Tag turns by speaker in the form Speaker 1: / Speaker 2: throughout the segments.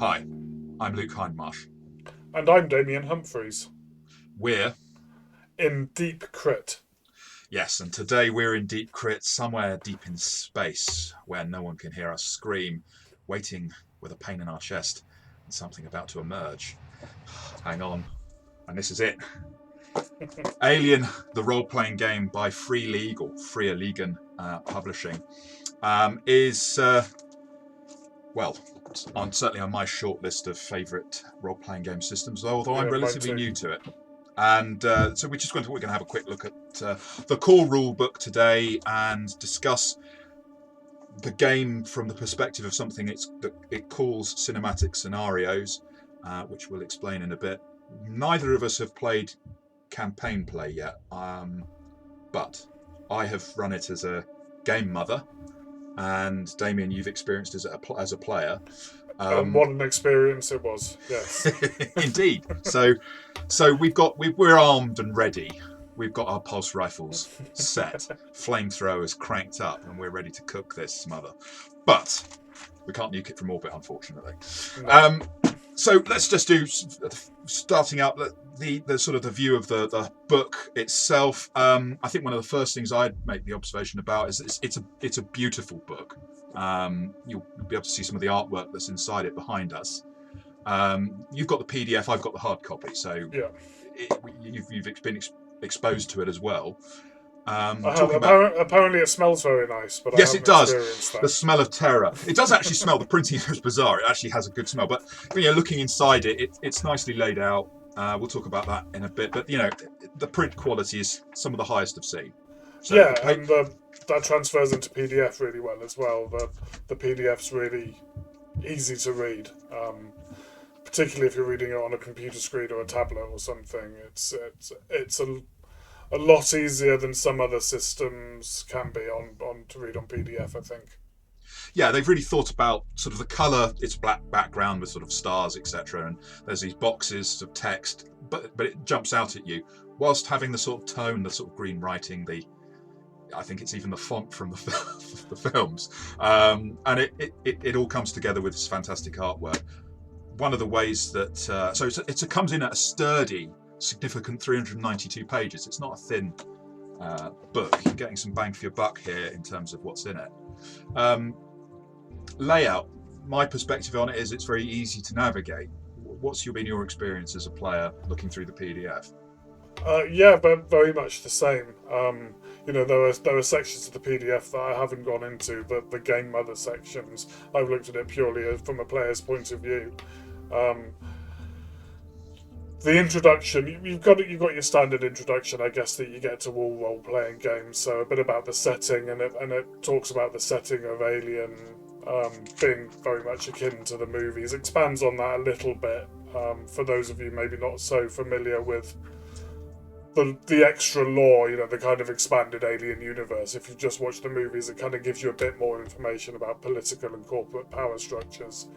Speaker 1: Hi, I'm Luke Hindmarsh.
Speaker 2: And I'm Damien Humphreys
Speaker 1: We're,
Speaker 2: in Deep Crit.
Speaker 1: yes, and today we're in deep crit, somewhere deep in space, where no one can hear us scream, waiting with a pain in our chest and something about to emerge. Hang on, and this is it. Alien, the role-playing game by Free League or Freer Legan Publishing, is well, certainly on my short list of favourite role-playing game systems, although I'm
Speaker 2: Yeah, mine
Speaker 1: relatively
Speaker 2: too.
Speaker 1: new to it. And so we're going to have a quick look at the core rule book today and discuss the game from the perspective of something that it calls cinematic scenarios, which we'll explain in a bit. Neither of us have played campaign play yet, but I have run it as a game mother, and Damien, you've experienced it as a player.
Speaker 2: And
Speaker 1: Um,
Speaker 2: what an experience it was, yes.
Speaker 1: Indeed. So we're armed and ready. We've got our pulse rifles set, flamethrowers cranked up, and we're ready to cook this mother. But we can't nuke it from orbit, unfortunately.
Speaker 2: No.
Speaker 1: Um, so let's just do starting out the sort of the view of the book itself. I think one of the first things I'd make the observation about is it's a beautiful book. You'll be able to see some of the artwork that's inside it behind us. You've got the PDF, I've got the hard copy, so
Speaker 2: Yeah.
Speaker 1: you've been exposed to it as well.
Speaker 2: I have.
Speaker 1: Talking about
Speaker 2: Apparently it smells very nice, but I
Speaker 1: Yes, it
Speaker 2: haven't
Speaker 1: does.
Speaker 2: experienced
Speaker 1: The
Speaker 2: that.
Speaker 1: smell of terror. It does actually smell. The printing is bizarre. It actually has a good smell. But looking inside it's nicely laid out. We'll talk about that in a bit. But the print quality is some of the highest I've seen. So the
Speaker 2: Yeah,
Speaker 1: paper.
Speaker 2: and that transfers into PDF really well as well. The PDF's really easy to read, particularly if you're reading it on a computer screen or a tablet or something. It's a lot easier than some other systems can be on to read on PDF, I think.
Speaker 1: Yeah, they've really thought about sort of the colour. It's black background with sort of stars, etc. And there's these boxes of text, but it jumps out at you whilst having the sort of tone, the sort of green writing, I think it's even the font from the films, and it all comes together with this fantastic artwork. One of the ways that it comes in at a sturdy, significant 392 pages. It's not a thin book. You're getting some bang for your buck here in terms of what's in it. Layout. My perspective on it is it's very easy to navigate. What's been your experience as a player looking through the PDF?
Speaker 2: Yeah, but very much the same. There are sections of the PDF that I haven't gone into, the game mother sections. I've looked at it purely from a player's point of view. Um, the introduction, you've got your standard introduction, I guess, that you get to all role playing games. So a bit about the setting, and it talks about the setting of Alien being very much akin to the movies. Expands on that a little bit for those of you maybe not so familiar with the extra lore, the kind of expanded Alien universe. If you just watch the movies, it kind of gives you a bit more information about political and corporate power structures.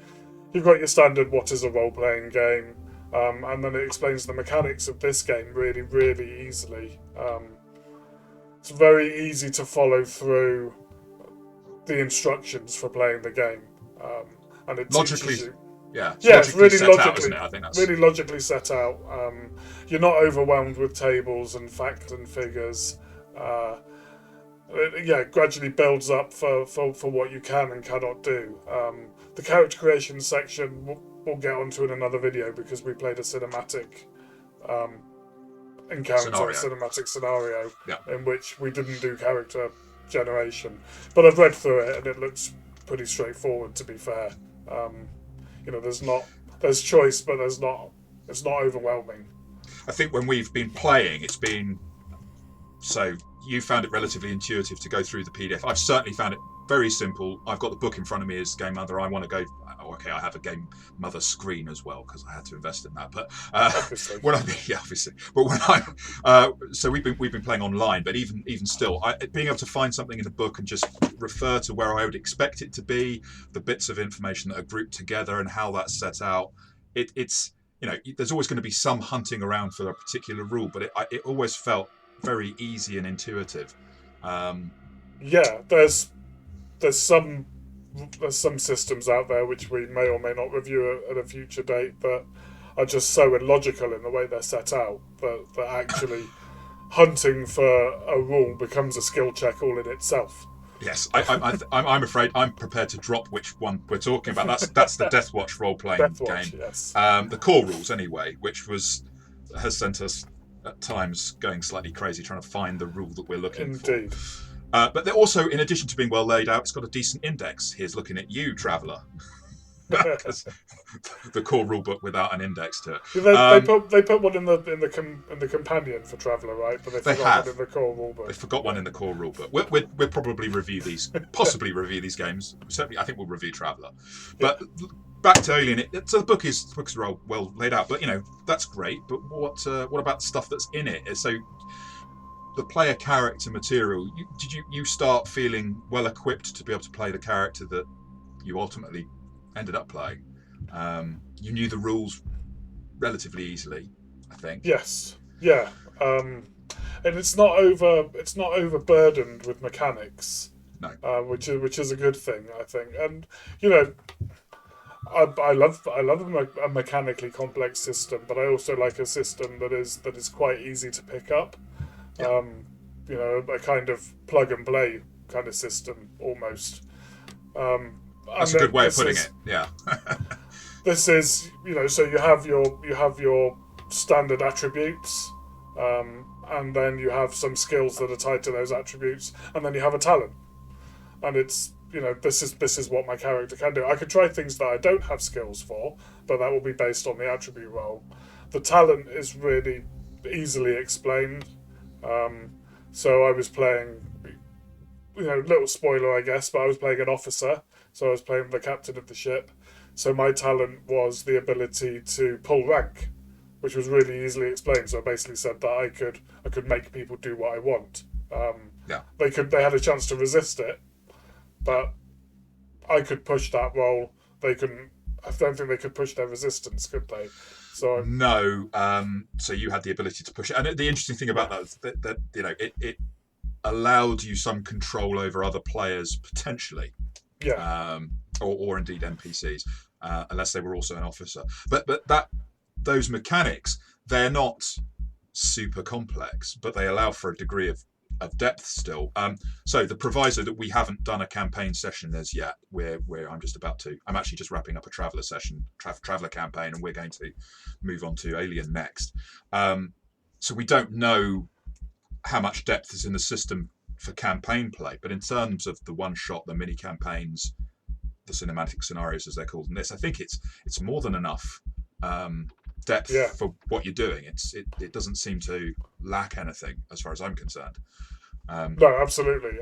Speaker 2: You've got your standard what is a role playing game, and then it explains the mechanics of this game really, really easily. It's very easy to follow through the instructions for playing the game, and it
Speaker 1: Logically,
Speaker 2: teaches you.
Speaker 1: yeah, it's
Speaker 2: Yeah, it's
Speaker 1: logically
Speaker 2: really
Speaker 1: set out, isn't
Speaker 2: logically,
Speaker 1: it? I think that's
Speaker 2: really logically set out. You're not overwhelmed with tables and facts and figures. Uh, yeah, gradually builds up for what you can and cannot do. The character creation section we'll get onto in another video because we played a cinematic um, encounter, a
Speaker 1: scenario.
Speaker 2: cinematic scenario
Speaker 1: Yeah.
Speaker 2: in which we didn't do character generation. But I've read through it and it looks pretty straightforward. To be fair, um, there's choice, but it's not overwhelming.
Speaker 1: I think when we've been playing, it's been so you found it relatively intuitive to go through the PDF. I've certainly found it very simple. I've got the book in front of me as Game Mother. I want to go. Oh, okay, I have a Game Mother screen as well because I had to invest in that. But
Speaker 2: Obviously,
Speaker 1: when I yeah, obviously. But when I so we've been playing online. But even still, being able to find something in the book and just refer to where I would expect it to be, the bits of information that are grouped together and how that's set out. It's there's always going to be some hunting around for a particular rule, but it always felt very easy and intuitive. Um,
Speaker 2: yeah. There's some there's some systems out there which we may or may not review at a future date that are just so illogical in the way they're set out that actually hunting for a rule becomes a skill check all in itself.
Speaker 1: Yes, I'm afraid I'm prepared to drop which one we're talking about. That's the Deathwatch role-playing
Speaker 2: Deathwatch,
Speaker 1: game.
Speaker 2: yes.
Speaker 1: The core rules, anyway, has sent us at times going slightly crazy trying to find the rule that we're looking
Speaker 2: Indeed.
Speaker 1: for. But they're also, in addition to being well laid out, it's got a decent index. Here's looking at you, traveller. Because the core rulebook without an index to it.
Speaker 2: They put one in the companion for Traveller, right? But they forgot one in the core rulebook.
Speaker 1: They forgot one in the core rulebook. We'll probably possibly review these games. Certainly, I think we'll review Traveller. But back to Alien. So the book is well laid out. But that's great. But what about the stuff that's in it? So the player character material. Did you start feeling well equipped to be able to play the character that you ultimately ended up playing? You knew the rules relatively easily, I think.
Speaker 2: Yes, yeah, and it's not overburdened with mechanics.
Speaker 1: No,
Speaker 2: which is a good thing, I think. And I love a mechanically complex system, but I also like a system that is quite easy to pick up.
Speaker 1: Yeah.
Speaker 2: A kind of plug and play kind of system almost.
Speaker 1: That's a good way of putting it. Yeah.
Speaker 2: This is, so you have your standard attributes, and then you have some skills that are tied to those attributes, and then you have a talent. And it's, this is what my character can do. I could try things that I don't have skills for, but that will be based on the attribute roll. The talent is really easily explained. So I was playing, little spoiler, I guess, but I was playing an officer. So I was playing the captain of the ship. So my talent was the ability to pull rank, which was really easily explained. So I basically said that I could make people do what I want. They had a chance to resist it, but I could push that roll. They couldn't. I don't think they could push their resistance, could they? So
Speaker 1: no. So you had the ability to push it, and the interesting thing about that is that it allowed you some control over other players potentially.
Speaker 2: Yeah.
Speaker 1: Or indeed NPCs, unless they were also an officer. But those mechanics, they're not super complex, but they allow for a degree of depth still. So the proviso that we haven't done a campaign session as yet, where I'm actually just wrapping up a Traveller session, Traveller campaign, and we're going to move on to Alien next. So we don't know how much depth is in the system for campaign play, but in terms of the one shot, the mini campaigns, the cinematic scenarios as they're called in this, I think it's more than enough depth for what you're doing. It doesn't seem to lack anything as far as I'm concerned.
Speaker 2: No, absolutely.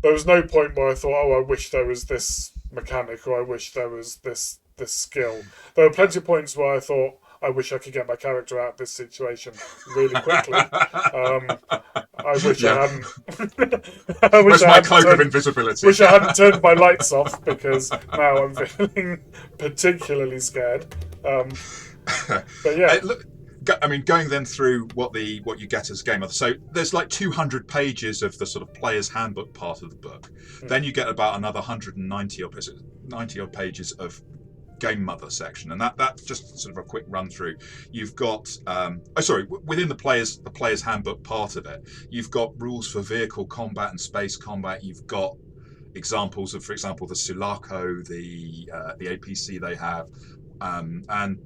Speaker 2: There was no point where I thought, I wish there was this mechanic, or I wish there was this skill. There were plenty of points where I thought, I wish I could get my character out of this situation really quickly. I wish I hadn't.
Speaker 1: Where's my cloak of invisibility?
Speaker 2: Wish I hadn't turned my lights off, because now I'm feeling particularly scared. But yeah.
Speaker 1: Going then through what you get as game. So there's like 200 pages of the sort of player's handbook part of the book. Then you get about another 190 odd pages of game mother section, and that's just sort of a quick run through. You've got within the player's handbook part of it, you've got rules for vehicle combat and space combat. You've got examples of, for example, the Sulaco, the APC they have, and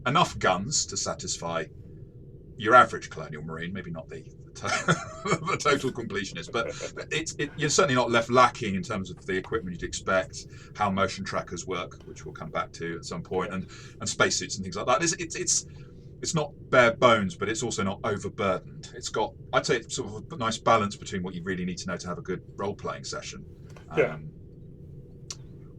Speaker 1: enough guns to satisfy your average colonial marine, maybe not the total completionist, but you're certainly not left lacking in terms of the equipment you'd expect, how motion trackers work, which we'll come back to at some point, and spacesuits and things like that. It's not bare bones, but it's also not overburdened. It's got, I'd say, it's sort of a nice balance between what you really need to know to have a good role-playing session.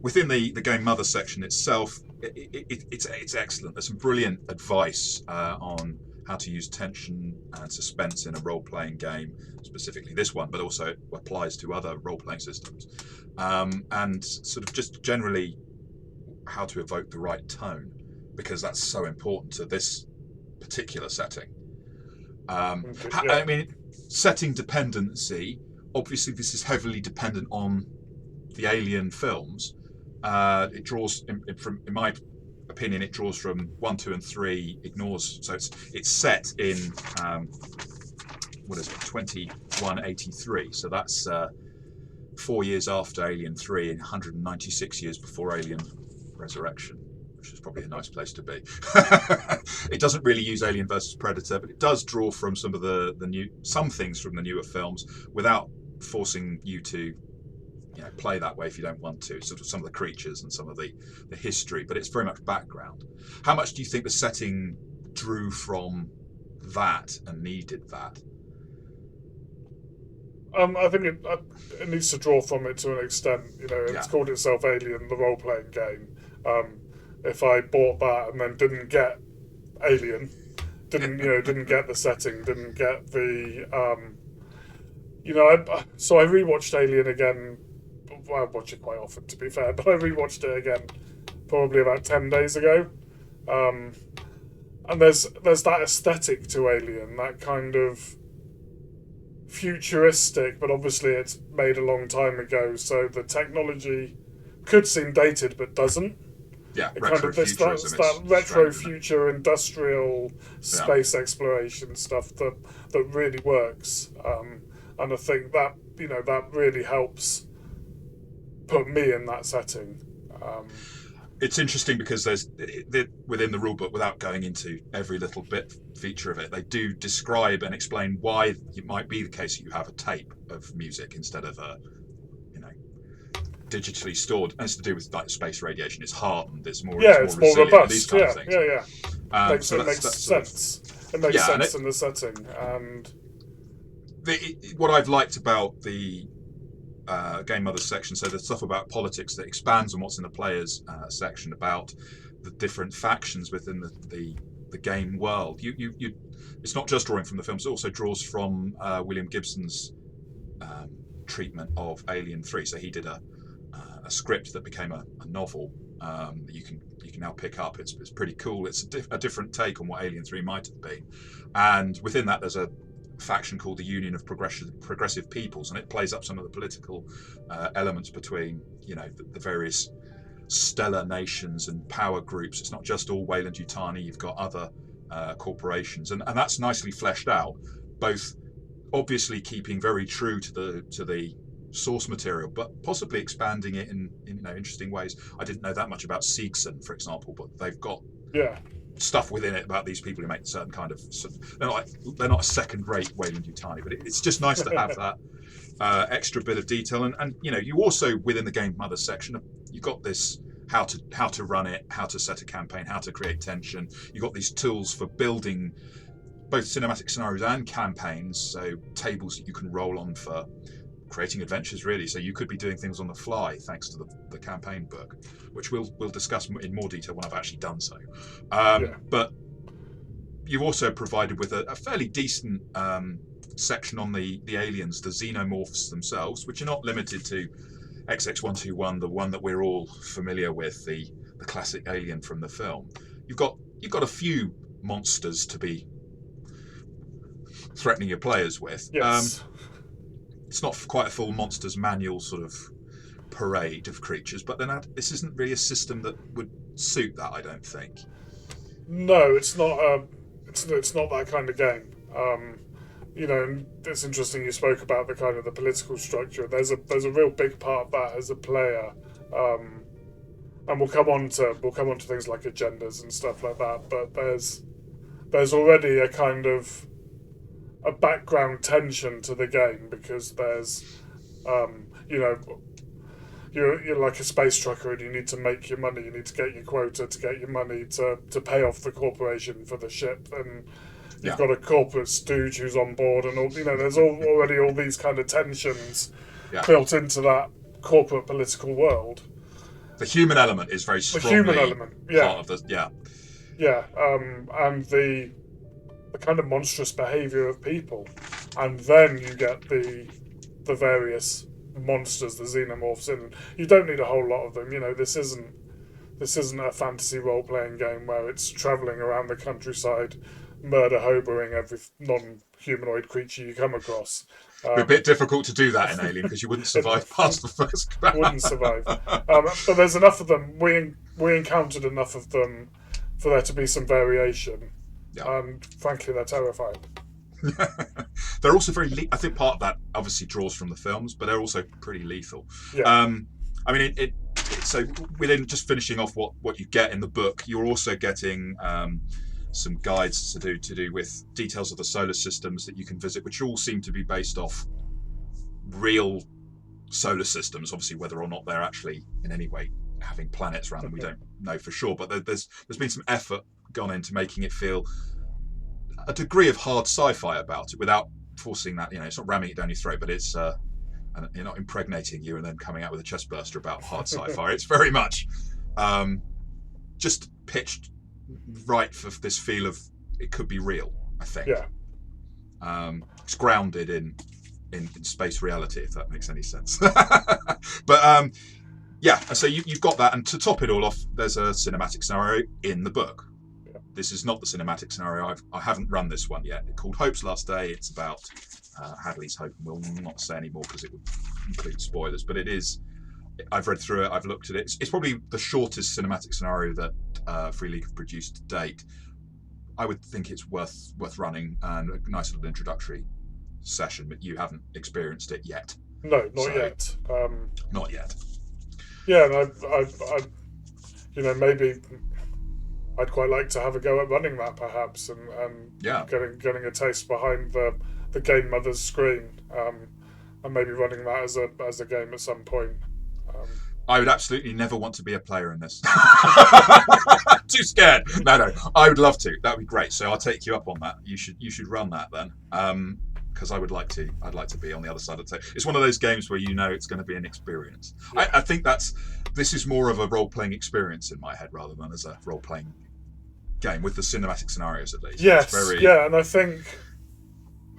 Speaker 1: Within the game mother section itself, it's excellent. There's some brilliant advice on how to use tension and suspense in a role-playing game, specifically this one, but also it applies to other role-playing systems, and sort of just generally how to evoke the right tone, because that's so important to this particular setting. I mean, setting dependency obviously this is heavily dependent on the Alien films. It draws, in my opinion, it draws from 1, 2, and 3. Ignores, so it's set in what is it, 2183. So that's 4 years after Alien 3 and 196 years before Alien Resurrection, which is probably a nice place to be. It doesn't really use Alien versus Predator, but it does draw from some things from the newer films without forcing you to play that way if you don't want to. Sort of some of the creatures and some of the history, but it's very much background. How much do you think the setting drew from that and needed that?
Speaker 2: I think it needs to draw from it to an extent. It's called itself Alien, the role-playing game. If I bought that and then didn't get Alien, didn't get the setting, didn't get the, so I rewatched Alien again. Well, I watch it quite often, to be fair, but I rewatched it again probably about 10 days ago. And there's that aesthetic to Alien, that kind of futuristic, but obviously it's made a long time ago, so the technology could seem dated but doesn't.
Speaker 1: Yeah,
Speaker 2: that retro future industrial space exploration stuff that really works, and I think that that really helps put me in that setting.
Speaker 1: It's interesting because there's within the rulebook, without going into every little bit feature of it, they do describe and explain why it might be the case that you have a tape of music instead of a digitally stored. And it's to do with like space radiation. It's hardened. It's more
Speaker 2: robust.
Speaker 1: These kind of things.
Speaker 2: It makes sense. It makes sense in the setting. And
Speaker 1: what I've liked about the Game Mother section, so the stuff about politics that expands on what's in the players section about the different factions within the game world. It's not just drawing from the films; it also draws from William Gibson's treatment of Alien 3. So he did a script that became a novel that you can now pick up. It's pretty cool. It's a different take on what Alien 3 might have been, and within that there's a faction called the Union of Progressive Peoples, and it plays up some of the political elements between the various stellar nations and power groups. It's not just all Weyland-Yutani. You've got other corporations, and that's nicely fleshed out, both obviously keeping very true to the source material, but possibly expanding it in interesting ways. I didn't know that much about Siegson, for example, but they've got stuff within it about these people who make certain kind of. They're not a second-rate Weyland-Yutani, but it's just nice to have that extra bit of detail. And you also within the Game Mother section, you've got this how to run it, how to set a campaign, how to create tension. You've got these tools for building both cinematic scenarios and campaigns, so tables that you can roll on for creating adventures, really. So you could be doing things on the fly thanks to the campaign book, which we'll discuss in more detail when I've actually done so. But you've also provided with a fairly decent section on the aliens, the xenomorphs themselves, which are not limited to XX121, the one that we're all familiar with, the classic alien from the film. You've got a few monsters to be threatening your players with.
Speaker 2: Yes.
Speaker 1: It's not quite a full monsters manual sort of parade of creatures, but then this isn't really a system that would suit that, I don't think.
Speaker 2: No, it's not. It's not that kind of game. And it's interesting you spoke about the kind of the political structure. There's a real big part of that as a player, and we'll come on to things like agendas and stuff like that. But there's already a kind of a background tension to the game because there's, you're like a space trucker and you need to make your money. You need to get your quota to get your money to pay off the corporation for the ship, and you've got a corporate stooge who's on board, and all there's already all these kind of tensions built into that corporate political world.
Speaker 1: The human element is very strongly part of the
Speaker 2: and the kind of monstrous behaviour of people, and then you get the various monsters, the xenomorphs, and you don't need a whole lot of them. This isn't a fantasy role-playing game where it's travelling around the countryside, murder hoboing every humanoid creature you come across.
Speaker 1: It'd be a bit difficult to do that in Alien because you wouldn't survive past the first.
Speaker 2: Wouldn't survive. But there's enough of them. We encountered enough of them for there to be some variation,
Speaker 1: Yeah.
Speaker 2: and frankly, they're terrifying.
Speaker 1: They're also very. I think part of that obviously draws from the films, but they're also pretty lethal.
Speaker 2: Yeah.
Speaker 1: I mean, so within just finishing off what you get in the book, you're also getting some guides to do with details of the solar systems that you can visit, which all seem to be based off real solar systems. Obviously, whether or not they're actually in any way having planets around them, we don't know for sure. But there's been some effort gone into making it feel a degree of hard sci-fi about it without forcing that. It's not ramming it down your throat, but it's and you're not impregnating you and then coming out with a chest burster about hard sci-fi. It's very much just pitched right for this feel of it could be real. I think.
Speaker 2: Yeah.
Speaker 1: It's grounded in space reality, if that makes any sense. But yeah, so you've got that, and to top it all off, there's a cinematic scenario in the book.
Speaker 2: Yeah.
Speaker 1: This is not the cinematic scenario. I haven't run this one yet. It's called Hope's Last Day. It's about Hadley's Hope, and we'll not say any more because it would include spoilers. But it is. I've read through it. I've looked at it. It's probably the shortest cinematic scenario that Free League have produced to date. I would think it's worth running, and a nice little introductory session, but you haven't experienced it yet.
Speaker 2: No, not yet.
Speaker 1: Not yet.
Speaker 2: Yeah, and maybe I'd quite like to have a go at running that, perhaps, and
Speaker 1: Yeah.
Speaker 2: getting a taste behind the game mother's screen, and maybe running that as a game at some point.
Speaker 1: I would absolutely never want to be a player in this. Too scared. No. I would love to. That would be great. So I'll take you up on that. You should run that then. Because I'd like to be on the other side of the table. It's one of those games where it's going to be an experience. Yeah. I think this is more of a role-playing experience in my head rather than as a role-playing game with the cinematic scenarios at least.
Speaker 2: Yes, yeah, and I think,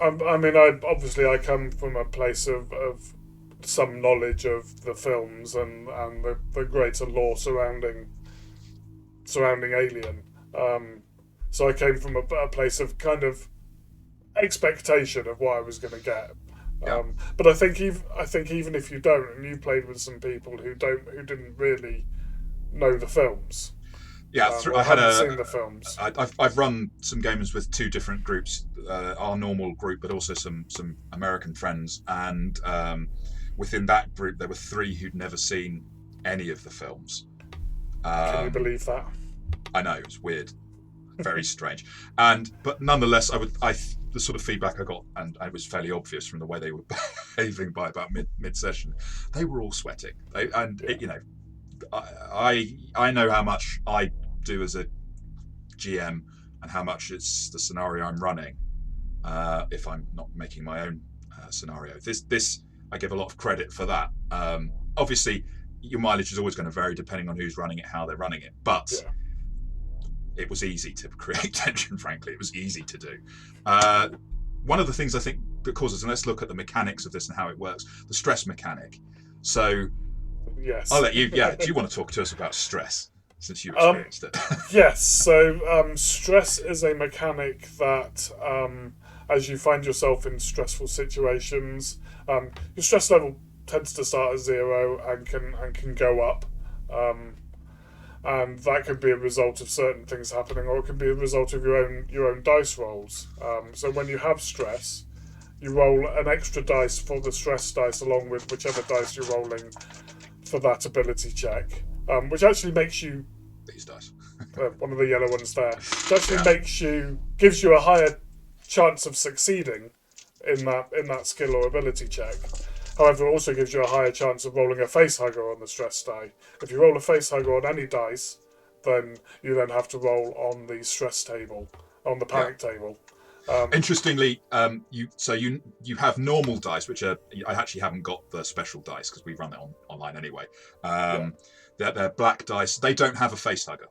Speaker 2: I come from a place of some knowledge of the films and the greater lore surrounding Alien. So I came from a place of kind of expectation of what I was going to get.
Speaker 1: Yeah.
Speaker 2: But I think even if you don't, and you played with some people who didn't really know the films.
Speaker 1: Yeah,
Speaker 2: I hadn't seen the films.
Speaker 1: I've run some games with two different groups, our normal group, but also some American friends, and within that group there were 3 who'd never seen any of the films.
Speaker 2: Can you believe that?
Speaker 1: I know, it's weird, very strange, but nonetheless, the sort of feedback I got, and it was fairly obvious from the way they were behaving by about mid session, they were all sweating. I know how much I do as a GM and how much it's the scenario I'm running. If I'm not making my own scenario, this I give a lot of credit for that. Obviously, your mileage is always going to vary depending on who's running it, how they're running it, but. Yeah. It was easy to create tension, frankly. It was easy to do. One of the things I think that causes, and let's look at the mechanics of this and how it works, the stress mechanic. So,
Speaker 2: yes.
Speaker 1: I'll let you, do you want to talk to us about stress, since you experienced it?
Speaker 2: Yes, so stress is a mechanic that, as you find yourself in stressful situations, your stress level tends to start at 0 and can go up. And that could be a result of certain things happening, or it could be a result of your own dice rolls. So when you have stress, you roll an extra dice for the stress dice along with whichever dice you're rolling for that ability check, which actually makes you...
Speaker 1: These dice.
Speaker 2: One of the yellow ones there. It actually gives you a higher chance of succeeding in that skill or ability check. However, it also gives you a higher chance of rolling a facehugger on the stress die. If you roll a facehugger on any dice, then you then have to roll on the stress table, on the panic table.
Speaker 1: Interestingly, you have normal dice, which I actually haven't got the special dice because we run it online anyway. They're black dice. They don't have a facehugger,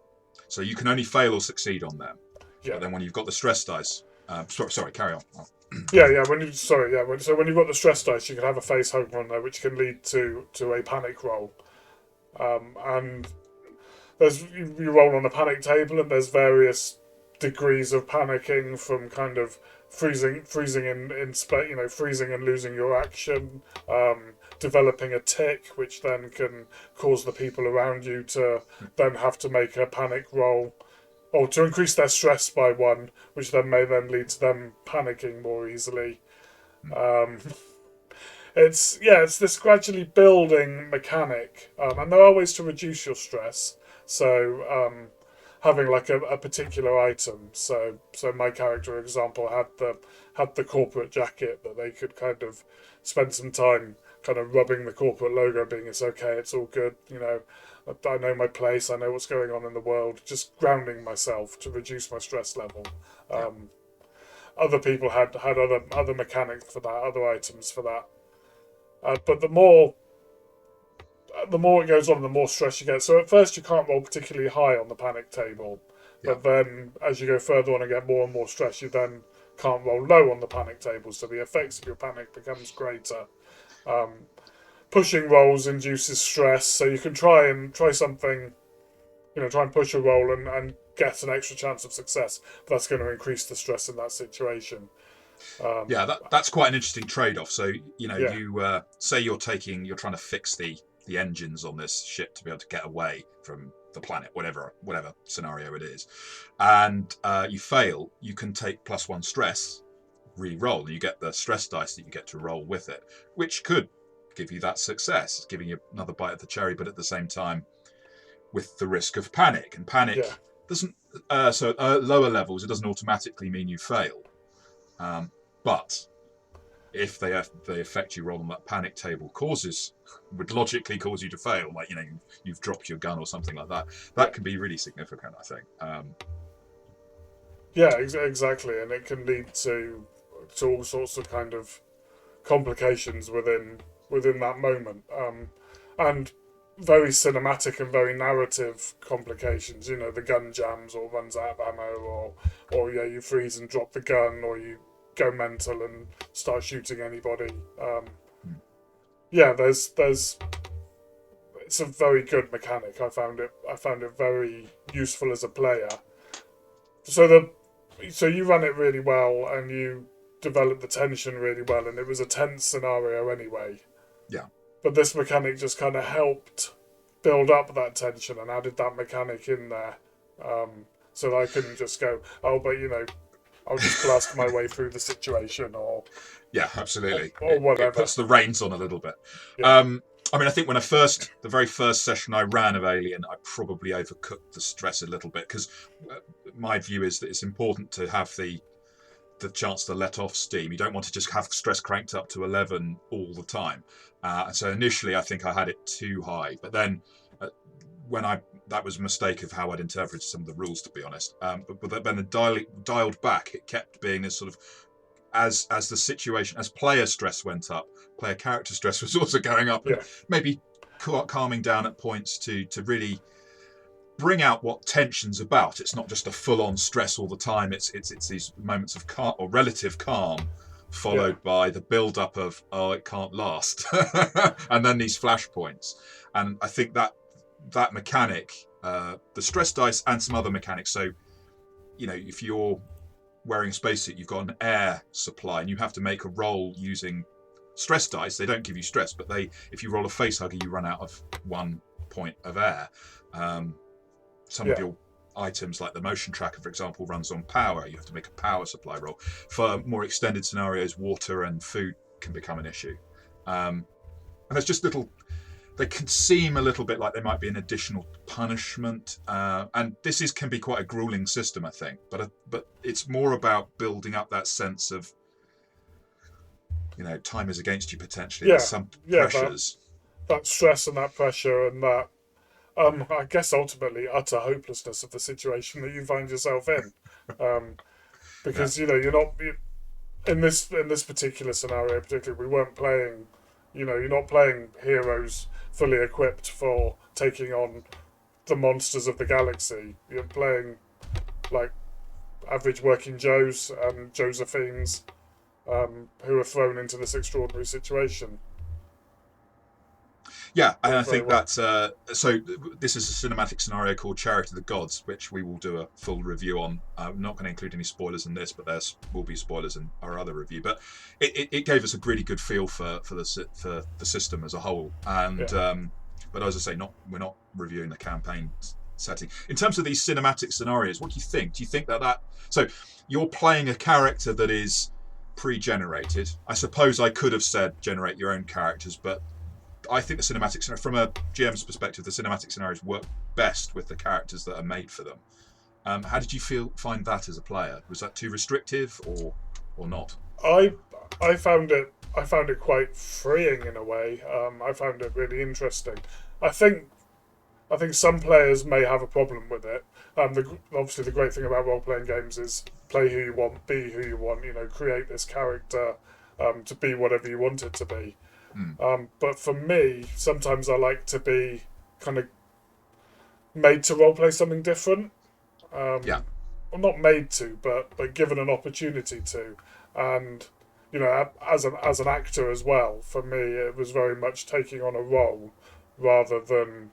Speaker 1: so you can only fail or succeed on them. Yeah. But then when you've got the stress dice, sorry, carry on.
Speaker 2: When you've got the stress dice, you can have a face hugger on there, which can lead to a panic roll. And you roll on a panic table, and there's various degrees of panicking, from kind of freezing and losing your action, developing a tick, which then can cause the people around you to then have to make a panic roll, or to increase their stress by one, which then may then lead to them panicking more easily. Um, it's this gradually building mechanic, and there are ways to reduce your stress. So having like a particular item. So my character, for example, had the corporate jacket that they could kind of spend some time kind of rubbing the corporate logo, being it's okay, it's all good, I know my place, I know what's going on in the world, just grounding myself to reduce my stress level.
Speaker 1: Yeah.
Speaker 2: Other people had other mechanics for that, other items for that. But the more it goes on, the more stress you get. So at first you can't roll particularly high on the panic table,
Speaker 1: Yeah.
Speaker 2: but then as you go further on and get more and more stress, you then can't roll low on the panic table. So the effects of your panic becomes greater. Pushing rolls induces stress, so you can try something, try and push a roll and get an extra chance of success. But that's going to increase the stress in that situation.
Speaker 1: Yeah, that's quite an interesting trade-off. So
Speaker 2: Yeah,
Speaker 1: you say you're trying to fix the engines on this ship to be able to get away from the planet, whatever scenario it is, and you fail. You can take +1 stress, re-roll, and you get the stress dice that you get to roll with it, which could give you that success. It's giving you another bite of the cherry, but at the same time, with the risk of panic. And panic
Speaker 2: yeah,
Speaker 1: doesn't. So at lower levels, it doesn't automatically mean you fail. But if they affect you roll on that panic table, would logically cause you to fail. Like you've dropped your gun or something like that. That
Speaker 2: yeah.
Speaker 1: can be really significant, I think.
Speaker 2: Yeah, exactly, and it can lead to all sorts of kind of complications within that moment, and very cinematic and very narrative complications. The gun jams or runs out of ammo, or yeah, you freeze and drop the gun, or you go mental and start shooting anybody. Yeah, there's it's a very good mechanic. I found it very useful as a player. So you ran it really well, and you developed the tension really well, and it was a tense scenario anyway.
Speaker 1: Yeah.
Speaker 2: But this mechanic just kind of helped build up that tension and added that mechanic in there, so that I couldn't just go, oh, but I'll just blast my way through the situation, or
Speaker 1: Yeah, absolutely. It
Speaker 2: whatever.
Speaker 1: puts the reins on a little bit.
Speaker 2: Yeah,
Speaker 1: I mean, I think the very first session I ran of Alien, I probably overcooked the stress a little bit, because my view is that it's important to have the chance to let off steam. You don't want to just have stress cranked up to 11 all the time. And so initially, I think I had it too high, but then that was a mistake of how I'd interpreted some of the rules, to be honest. But then dialed back, it kept being this sort of, as the situation, as player stress went up, player character stress was also going up, and
Speaker 2: yeah,
Speaker 1: maybe calming down at points to really bring out what tension's about. It's not just a full-on stress all the time. It's these moments of calm or relative calm,
Speaker 2: yeah,
Speaker 1: followed by the build-up of it can't last, and then these flashpoints. And I think that mechanic, the stress dice, and some other mechanics. So if you're wearing a spacesuit, you've got an air supply, and you have to make a roll using stress dice. They don't give you stress, but if you roll a face hugger, you run out of 1 point of air. Some of
Speaker 2: yeah,
Speaker 1: your items, like the motion tracker, for example, runs on power. You have to make a power supply roll. For more extended scenarios, water and food can become an issue. And there's just they can seem a little bit like they might be an additional punishment. And this can be quite a grueling system, I think. But it's more about building up that sense of, time is against you potentially. There's
Speaker 2: yeah,
Speaker 1: some
Speaker 2: yeah.
Speaker 1: pressures.
Speaker 2: That stress and that pressure and that, I guess ultimately utter hopelessness of the situation that you find yourself in,
Speaker 1: Yeah.
Speaker 2: because you're not in this particular scenario. Particularly, we weren't playing. You're not playing heroes fully equipped for taking on the monsters of the galaxy. You're playing like average working Joes and Josephines, who are thrown into this extraordinary situation.
Speaker 1: Yeah, and I
Speaker 2: Worked very
Speaker 1: think
Speaker 2: well.
Speaker 1: that's so. This is a cinematic scenario called "Chariot of the Gods," which we will do a full review on. I'm not going to include any spoilers in this, but there will be spoilers in our other review. But it gave us a really good feel for the system as a whole. And
Speaker 2: Yeah.
Speaker 1: but as I say, we're not reviewing the campaign setting. In terms of these cinematic scenarios, what do you think? Do you think that so you're playing a character that is pre-generated? I suppose I could have said generate your own characters, but I think the cinematic scenario, from a GM's perspective, the cinematic scenarios work best with the characters that are made for them. How did you find that as a player? Was that too restrictive or not?
Speaker 2: I I found it quite freeing in a way. I found it really interesting. I think I think some players may have a problem with it. Obviously, the great thing about role playing games is play who you want, be who you want. You know, create this character to be whatever you want it to be.
Speaker 1: Hmm.
Speaker 2: But for me, sometimes I like to be kind of made to role play something different.
Speaker 1: Yeah,
Speaker 2: Well, not made to, but given an opportunity to, and you know, as an actor as well. For me, it was very much taking on a role rather than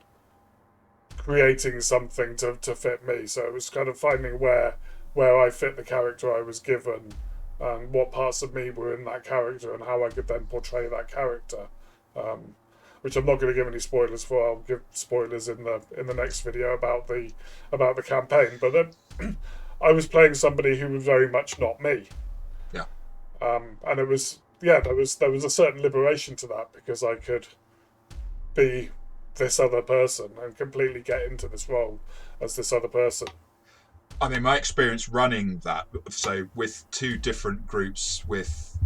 Speaker 2: creating something to fit me. So it was kind of finding where I fit the character I was given, and what parts of me were in that character, and how I could then portray that character. Um, which I'm not going to give any spoilers for. I'll give spoilers in the next video about the campaign. But then I was playing somebody who was very much not me,
Speaker 1: yeah.
Speaker 2: and it was yeah there was a certain liberation to that because I could be this other person and completely get into this role as this other person.
Speaker 1: I mean, my experience running that, so with two different groups with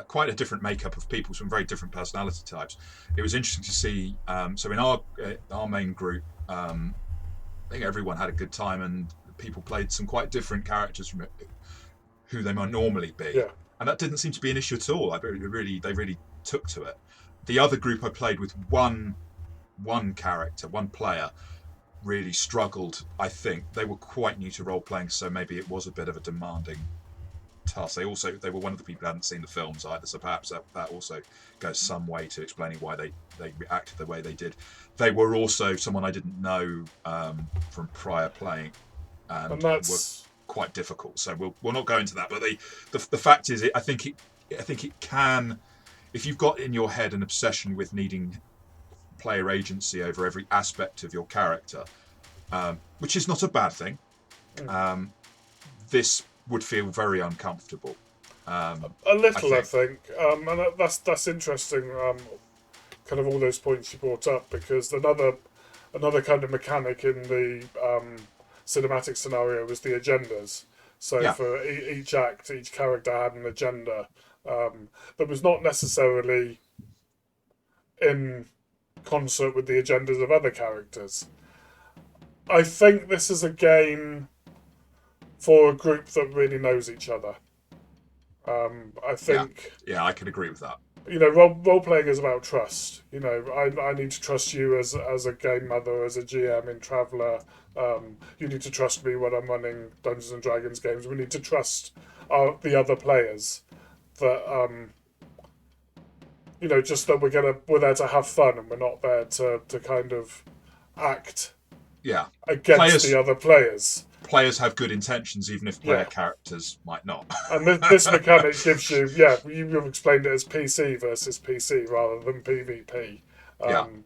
Speaker 1: quite a different makeup of people, some very different personality types. It was interesting to see. So in our main group, I think everyone had a good time, and people played some quite different characters from who they might normally be,
Speaker 2: Yeah,
Speaker 1: and that didn't seem to be an issue at all. They really took to it. The other group I played with, one character, one player, really struggled. I think they were quite new to role playing, so maybe it was a bit of a demanding task. They were one of the people who hadn't seen the films either, so perhaps that also goes some way to explaining why they reacted the way they did. They were also someone I didn't know from prior playing,
Speaker 2: and
Speaker 1: and were
Speaker 2: that's
Speaker 1: quite difficult. So we'll not go into that. But the fact is, I think it can, if you've got in your head an obsession with needing player agency over every aspect of your character, which is not a bad thing. Um, this would feel very uncomfortable.
Speaker 2: a
Speaker 1: I
Speaker 2: little I
Speaker 1: think.
Speaker 2: think, and that's interesting. Kind of all those points you brought up because another kind of mechanic in the cinematic scenario was the agendas. So
Speaker 1: Yeah,
Speaker 2: for each act, each character had an agenda that was not necessarily in concert with the agendas of other characters. I think this is a game for a group that really knows each other. I
Speaker 1: yeah,
Speaker 2: think
Speaker 1: yeah. I can agree with that.
Speaker 2: you know role playing is about trust. You know, I need to trust you as a game mother, as a GM in Traveller. You need to trust me when I'm running Dungeons and Dragons games. We need to trust the other players that you know just that we're there to have fun and we're not there to kind of act
Speaker 1: Yeah,
Speaker 2: against the
Speaker 1: players
Speaker 2: other players.
Speaker 1: players have good intentions, even if player
Speaker 2: Yeah.
Speaker 1: characters might not.
Speaker 2: And this mechanic gives you, yeah, you've explained it as PC versus PC rather than PvP.
Speaker 1: Yeah,
Speaker 2: Um,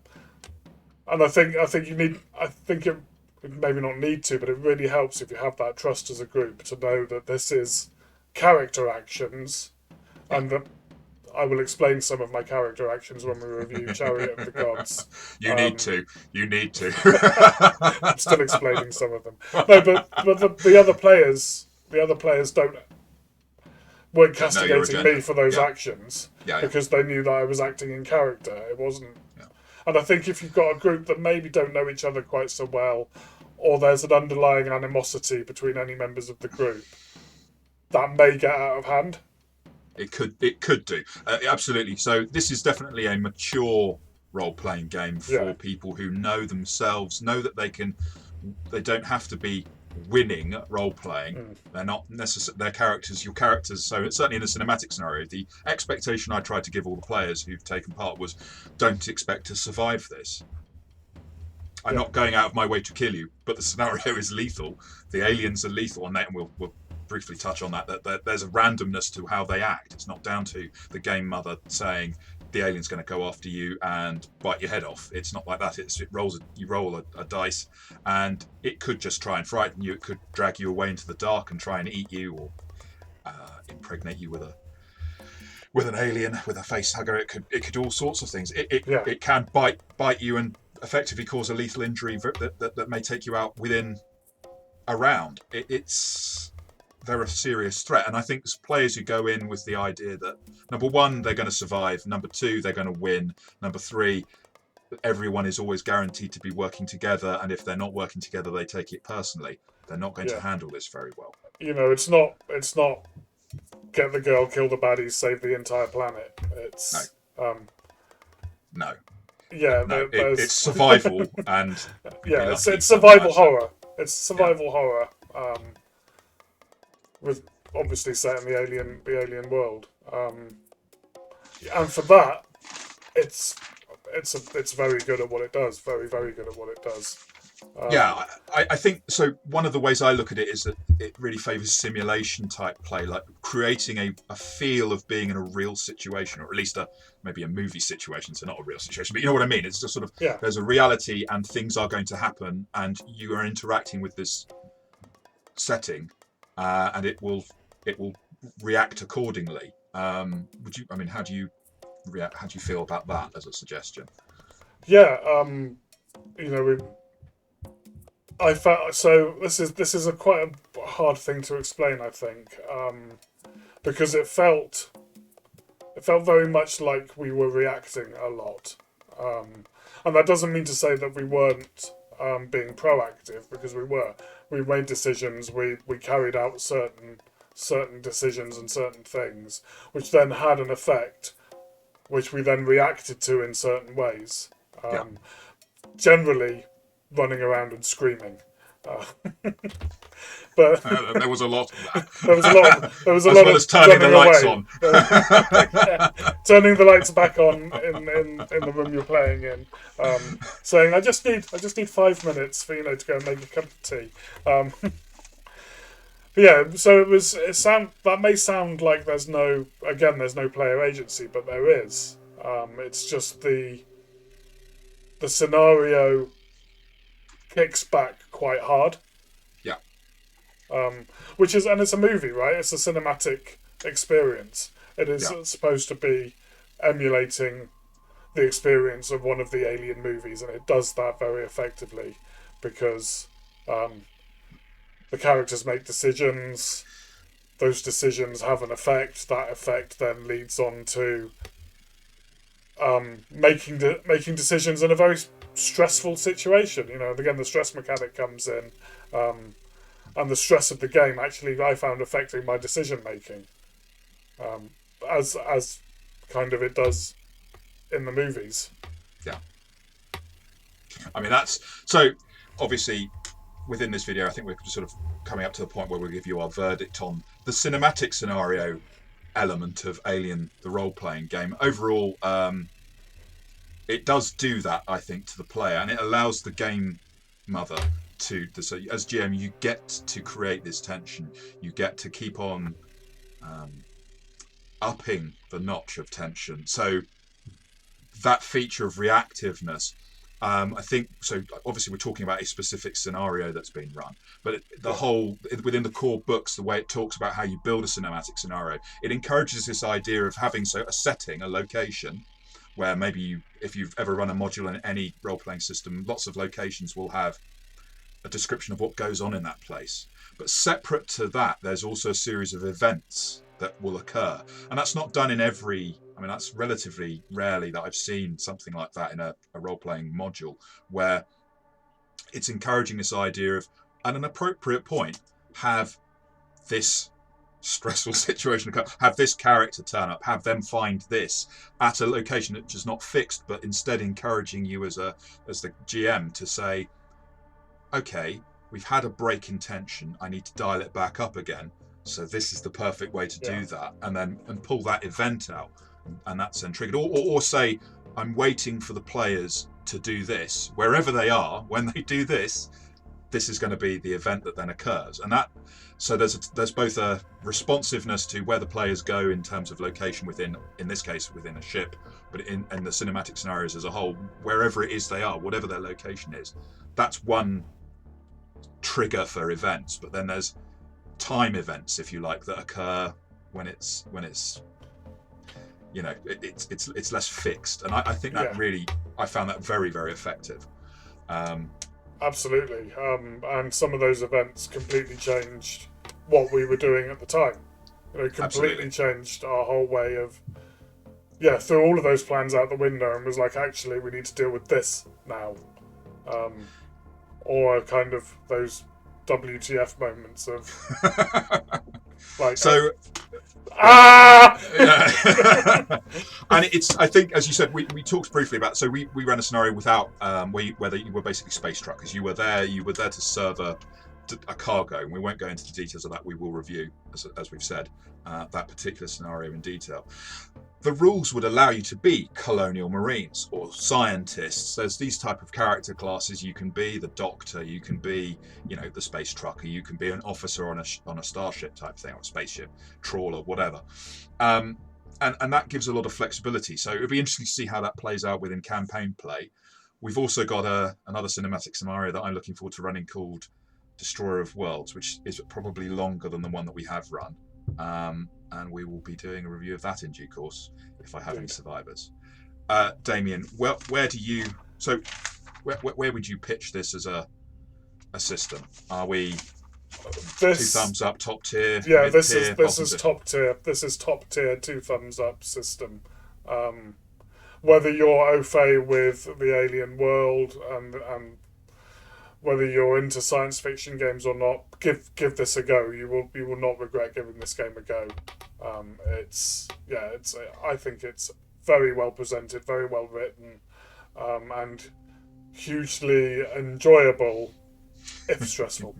Speaker 2: and I think you need, I think it maybe not need to, but it really helps if you have that trust as a group to know that this is character actions,
Speaker 1: yeah.
Speaker 2: and that I will explain some of my character actions when we review Chariot of the Gods.
Speaker 1: You need
Speaker 2: Um,
Speaker 1: to. You need to.
Speaker 2: I'm still explaining some of them. No, but the other players weren't
Speaker 1: Don't know your
Speaker 2: castigating me
Speaker 1: agenda.
Speaker 2: for those
Speaker 1: Yeah,
Speaker 2: actions
Speaker 1: yeah, yeah,
Speaker 2: because they knew that I was acting in character. It wasn't.
Speaker 1: yeah.
Speaker 2: And I think if you've got a group that maybe don't know each other quite so well, or there's an underlying animosity between any members of the group, that may get out of hand.
Speaker 1: It could do absolutely. So this is definitely a mature role playing game
Speaker 2: Yeah,
Speaker 1: for people who know themselves, know that they don't have to be winning at role playing.
Speaker 2: Mm.
Speaker 1: They're not necessarily their characters, your characters. So certainly in the cinematic scenario, the expectation I tried to give all the players who've taken part was, don't expect to survive this. I'm
Speaker 2: Yeah.
Speaker 1: not going out of my way to kill you, but the scenario is lethal. The aliens are lethal, and we'll briefly touch on that. That there's a randomness to how they act. It's not down to the game mother saying the alien's going to go after you and bite your head off. It's not like that. You roll a dice, and it could just try and frighten you. It could drag you away into the dark and try and eat you, or impregnate you with an alien, with a face hugger. It could do all sorts of things. It can bite you and effectively cause a lethal injury that may take you out within a round. They're a serious threat, and I think players who go in with the idea that, number one, they're going to survive, number two, they're going to win, number three, everyone is always guaranteed to be working together, and if they're not working together, they take it personally. They're not going to handle this very well.
Speaker 2: It's not get the girl, kill the baddies, save the entire planet. It's
Speaker 1: no.
Speaker 2: Yeah,
Speaker 1: no, it's survival and
Speaker 2: it's survival horror. It's survival horror, with obviously set in the alien world. And for that, it's very good at what it does. Very, very good at what it does.
Speaker 1: I think so. One of the ways I look at it is that it really favours simulation type play, like creating a feel of being in a real situation, or at least maybe a movie situation. So not a real situation, but you know what I mean. It's just sort of there's a reality and things are going to happen, and you are interacting with this setting, and it will react accordingly. How do you react? How do you feel about that as a suggestion?
Speaker 2: I felt so. This is a quite a hard thing to explain, I think, because it felt very much like we were reacting a lot, and that doesn't mean to say that we weren't being proactive, because we were. We made decisions. We carried out certain decisions and certain things, which then had an effect, which we then reacted to in certain ways. Generally, running around and screaming, but
Speaker 1: there was a lot of that.
Speaker 2: There was a lot of
Speaker 1: turning the lights on.
Speaker 2: Turning the lights back on in the room you're playing in, saying, I just need 5 minutes for to go and make a cup of tea. So that may sound like there's no player agency, but there is. It's just the scenario kicks back quite hard.
Speaker 1: Yeah.
Speaker 2: And it's a movie, right? It's a cinematic experience. It is supposed to be emulating the experience of one of the Alien movies, and it does that very effectively because the characters make decisions. Those decisions have an effect. That effect then leads on to making decisions in a very stressful situation. Again, the stress mechanic comes in, and the stress of the game actually I found affecting my decision making, as kind of it does in the movies.
Speaker 1: Yeah. I mean, that's so obviously within this video, I think we're sort of coming up to the point where we'll give you our verdict on the cinematic scenario element of Alien, the role-playing game. Overall, it does do that, I think, to the player, and it allows the game mother so as GM, you get to create this tension. You get to keep on upping the notch of tension. So that feature of reactiveness, I think, so obviously we're talking about a specific scenario that's been run, but within the core books, the way it talks about how you build a cinematic scenario, it encourages this idea of having a setting, a location, where maybe if you've ever run a module in any role-playing system, lots of locations will have a description of what goes on in that place. But separate to that, there's also a series of events that will occur. And that's not done in that's relatively rarely that I've seen something like that in a role-playing module, where it's encouraging this idea of, at an appropriate point, have this stressful situation occur, have this character turn up, have them find this at a location that's just not fixed, but instead encouraging you as the GM to say, okay, we've had a break in tension. I need to dial it back up again. So this is the perfect way to do that, and pull that event out, and that's then triggered. Or say, I'm waiting for the players to do this wherever they are. When they do this, this is going to be the event that then occurs, and that. So there's both a responsiveness to where the players go in terms of location within, in this case, within a ship, but in the cinematic scenarios as a whole, wherever it is they are, whatever their location is, that's one trigger for events. But then there's time events, if you like, that occur when it's it's less fixed, and I think that really, I found that very, very effective.
Speaker 2: Absolutely, and some of those events completely changed what we were doing at the time. Completely changed our whole way of, threw all of those plans out the window and was like, actually, we need to deal with this now. Or kind of those WTF moments of like,
Speaker 1: and it's, I think, as you said, we talked briefly about, so we ran a scenario without whether you were basically space truckers. You were there to serve a cargo, and we won't go into the details of that. We will review, as we've said, that particular scenario in detail. The rules would allow you to be colonial marines or scientists. There's these type of character classes. You can be the doctor, you can be, the space trucker, you can be an officer on a starship type thing, or a spaceship, trawler, whatever. And that gives a lot of flexibility. So it'll be interesting to see how that plays out within campaign play. We've also got another cinematic scenario that I'm looking forward to running called Destroyer of Worlds, which is probably longer than the one that we have run. And we will be doing a review of that in due course if I have any survivors. Damien, where do you? So, where would you pitch this as a system? Are we 2 thumbs up, top tier?
Speaker 2: Yeah, this is top tier. This is top tier, 2 thumbs up system. Whether you're au fait with the alien world and whether you're into science fiction games or not, give this a go. You will not regret giving this game a go. I think it's very well presented, very well written, and hugely enjoyable, if stressful.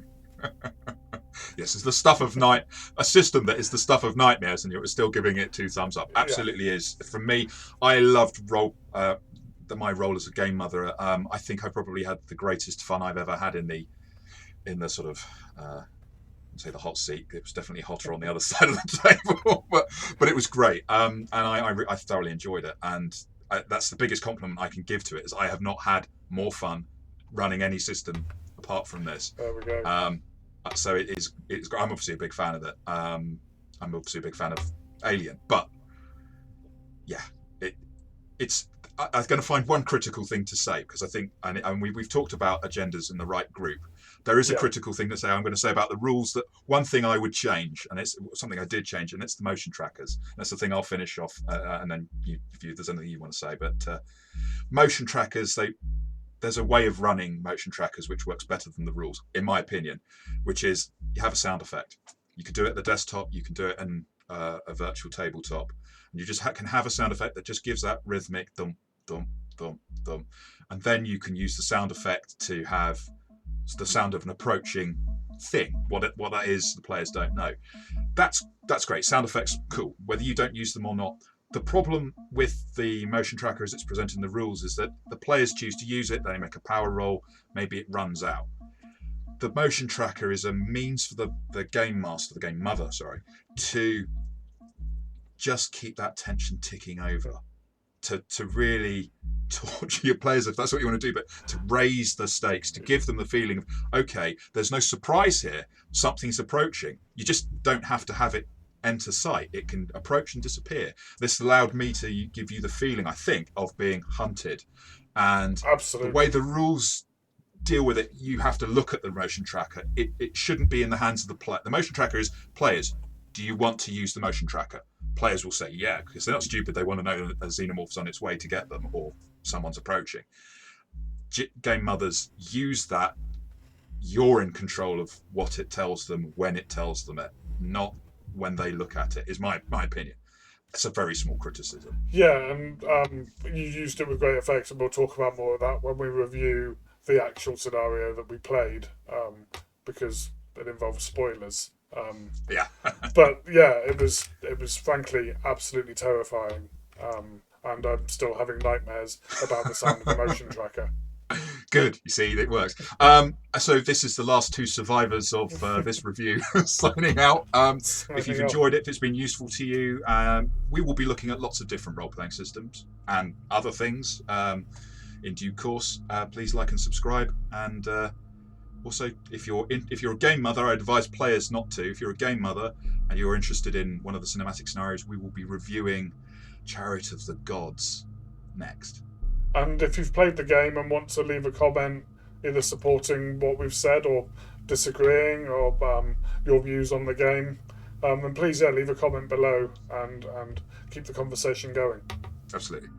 Speaker 1: Yes, it's the stuff of a system that is the stuff of nightmares, and you're still giving it 2 thumbs up. Absolutely is. For me, I loved my role as a game mother. I think I probably had the greatest fun I've ever had in the sort of say the hot seat. It was definitely hotter on the other side of the table, but it was great. And I thoroughly enjoyed it. And that's the biggest compliment I can give to it, is I have not had more fun running any system apart from this.
Speaker 2: There we go.
Speaker 1: So it's I'm obviously a big fan of it. I'm obviously a big fan of Alien, but yeah, it's. I'm going to find one critical thing to say, because I think, and we've talked about agendas in the right group. There is a critical thing to say. I'm going to say about the rules, that one thing I would change, and it's something I did change, and it's the motion trackers. That's the thing I'll finish off, and then if there's anything you want to say. But motion trackers, there's a way of running motion trackers which works better than the rules, in my opinion, which is you have a sound effect. You can do it at the desktop, you can do it in a virtual tabletop, and you just can have a sound effect that just gives that rhythmic thump, thump, thump, thump, and then you can use the sound effect to have the sound of an approaching thing. What that is, the players don't know. That's great. Sound effects, cool. Whether you don't use them or not. The problem with the motion tracker as it's presented in the rules is that the players choose to use it, they make a power roll, maybe it runs out. The motion tracker is a means for the game master, the game mother, to just keep that tension ticking over, to really torture your players if that's what you want to do, but to raise the stakes, to give them the feeling of, okay, there's no surprise here, something's approaching. You just don't have to have it enter sight. It can approach and disappear. This allowed me to give you the feeling, I think, of being hunted. And
Speaker 2: absolutely,
Speaker 1: the way the rules deal with it, you have to look at the motion tracker. It shouldn't be in the hands of the player. The motion tracker is, players, do you want to use the motion tracker? Players will say yeah, because they're not stupid. They want to know that a xenomorph's on its way to get them, or someone's approaching. Game mothers use that. You're in control of what it tells them when it tells them it, not when they look at it, is my opinion. It's a very small criticism.
Speaker 2: Yeah, and you used it with great effect, and we'll talk about more of that when we review the actual scenario that we played, because it involved spoilers.
Speaker 1: Yeah.
Speaker 2: But yeah, it was frankly absolutely terrifying, and I'm still having nightmares about the sound of the motion tracker.
Speaker 1: Good. You see, it works. So this is the last two survivors of this review signing out. If you've
Speaker 2: Signing off.
Speaker 1: enjoyed it, if it's been useful to you, we will be looking at lots of different role-playing systems and other things in due course. Please like and subscribe. And also, if you're a game mother, I advise players not to. If you're a game mother and you're interested in one of the cinematic scenarios, we will be reviewing Chariot of the Gods next.
Speaker 2: And if you've played the game and want to leave a comment, either supporting what we've said or disagreeing, or your views on the game, then please leave a comment below and keep the conversation going.
Speaker 1: Absolutely.